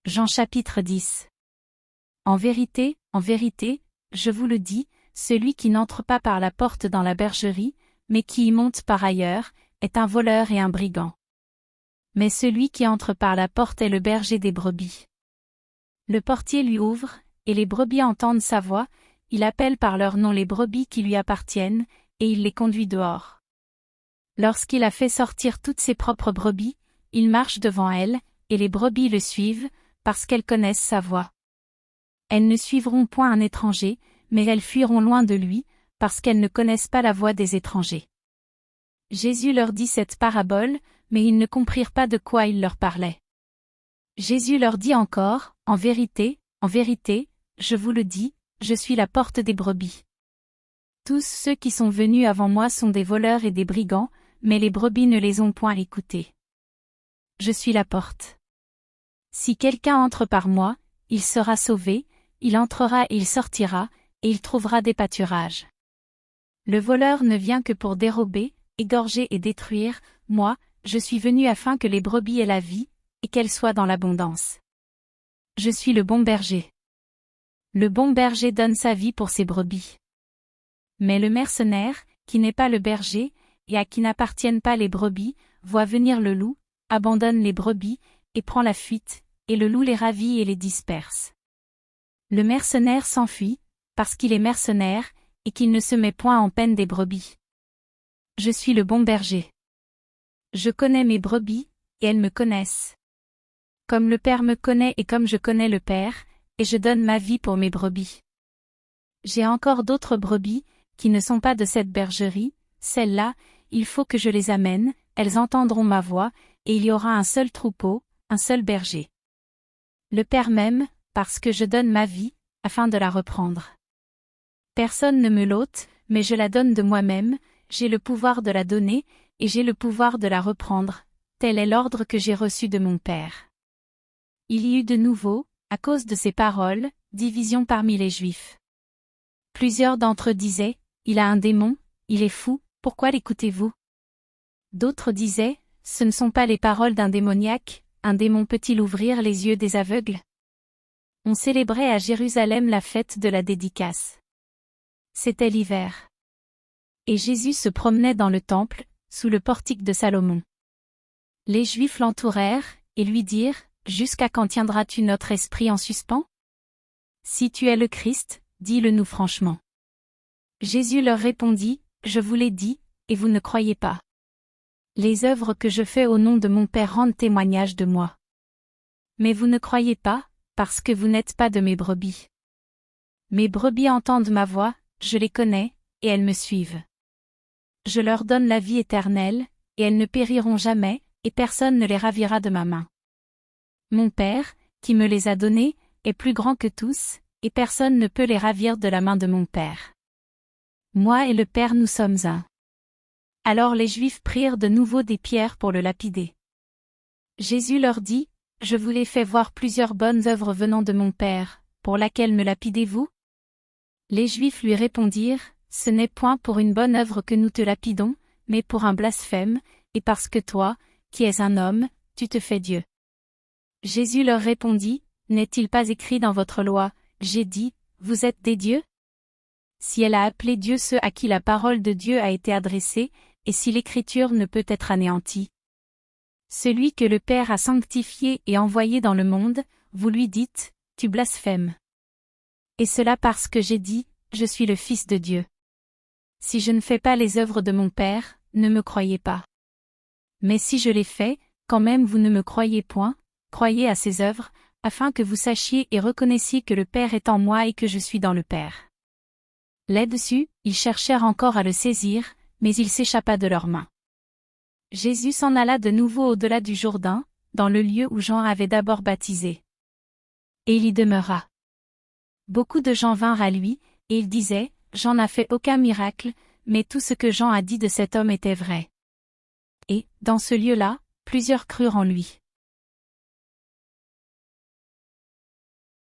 Jean chapitre 10. En vérité, je vous le dis, celui qui n'entre pas par la porte dans la bergerie, mais qui y monte par ailleurs, est un voleur et un brigand. Mais celui qui entre par la porte est le berger des brebis. Le portier lui ouvre, et les brebis entendent sa voix, il appelle par leur nom les brebis qui lui appartiennent, et il les conduit dehors. Lorsqu'il a fait sortir toutes ses propres brebis, il marche devant elles, et les brebis le suivent, parce qu'elles connaissent sa voix. Elles ne suivront point un étranger, mais elles fuiront loin de lui, parce qu'elles ne connaissent pas la voix des étrangers. Jésus leur dit cette parabole, mais ils ne comprirent pas de quoi il leur parlait. Jésus leur dit encore, en vérité, je vous le dis, je suis la porte des brebis. Tous ceux qui sont venus avant moi sont des voleurs et des brigands, mais les brebis ne les ont point écoutés. Je suis la porte. Si quelqu'un entre par moi, il sera sauvé, il entrera et il sortira, et il trouvera des pâturages. Le voleur ne vient que pour dérober, égorger et détruire, moi, je suis venu afin que les brebis aient la vie, et qu'elles soient dans l'abondance. Je suis le bon berger. Le bon berger donne sa vie pour ses brebis. Mais le mercenaire, qui n'est pas le berger, et à qui n'appartiennent pas les brebis, voit venir le loup, abandonne les brebis, et prend la fuite, et le loup les ravit et les disperse. Le mercenaire s'enfuit, parce qu'il est mercenaire, et qu'il ne se met point en peine des brebis. Je suis le bon berger. Je connais mes brebis, et elles me connaissent. Comme le Père me connaît et comme je connais le Père, et je donne ma vie pour mes brebis. J'ai encore d'autres brebis, qui ne sont pas de cette bergerie, celles-là, il faut que je les amène, elles entendront ma voix, et il y aura un seul troupeau, un seul berger. Le Père m'aime, parce que je donne ma vie, afin de la reprendre. Personne ne me l'ôte, mais je la donne de moi-même, j'ai le pouvoir de la donner, et j'ai le pouvoir de la reprendre, tel est l'ordre que j'ai reçu de mon Père. Il y eut de nouveau, à cause de ces paroles, division parmi les Juifs. Plusieurs d'entre eux disaient, il a un démon, il est fou, pourquoi l'écoutez-vous? D'autres disaient, ce ne sont pas les paroles d'un démoniaque, un démon peut-il ouvrir les yeux des aveugles? On célébrait à Jérusalem la fête de la dédicace. C'était l'hiver. Et Jésus se promenait dans le temple, sous le portique de Salomon. Les Juifs l'entourèrent, et lui dirent, jusqu'à quand tiendras-tu notre esprit en suspens? Si tu es le Christ, dis-le-nous franchement. Jésus leur répondit, je vous l'ai dit, et vous ne croyez pas. Les œuvres que je fais au nom de mon Père rendent témoignage de moi. Mais vous ne croyez pas, parce que vous n'êtes pas de mes brebis. Mes brebis entendent ma voix, je les connais, et elles me suivent. Je leur donne la vie éternelle, et elles ne périront jamais, et personne ne les ravira de ma main. Mon Père, qui me les a donnés, est plus grand que tous, et personne ne peut les ravir de la main de mon Père. Moi et le Père nous sommes un. Alors les Juifs prirent de nouveau des pierres pour le lapider. Jésus leur dit, je vous ai fait voir plusieurs bonnes œuvres venant de mon Père, pour laquelle me lapidez-vous? Les Juifs lui répondirent, ce n'est point pour une bonne œuvre que nous te lapidons, mais pour un blasphème, et parce que toi, qui es un homme, tu te fais Dieu. Jésus leur répondit, n'est-il pas écrit dans votre loi, j'ai dit, vous êtes des dieux? Si elle a appelé Dieu ceux à qui la parole de Dieu a été adressée, et si l'écriture ne peut être anéantie. Celui que le Père a sanctifié et envoyé dans le monde, vous lui dites, tu blasphèmes. Et cela parce que j'ai dit, je suis le Fils de Dieu. Si je ne fais pas les œuvres de mon Père, ne me croyez pas. Mais si je les fais, quand même vous ne me croyez point, croyez à ces œuvres, afin que vous sachiez et reconnaissiez que le Père est en moi et que je suis dans le Père. Là-dessus, ils cherchèrent encore à le saisir, mais il s'échappa de leurs mains. Jésus s'en alla de nouveau au-delà du Jourdain, dans le lieu où Jean avait d'abord baptisé. Et il y demeura. Beaucoup de gens vinrent à lui, et ils disaient, Jean n'a fait aucun miracle, mais tout ce que Jean a dit de cet homme était vrai. Et, dans ce lieu-là, plusieurs crurent en lui.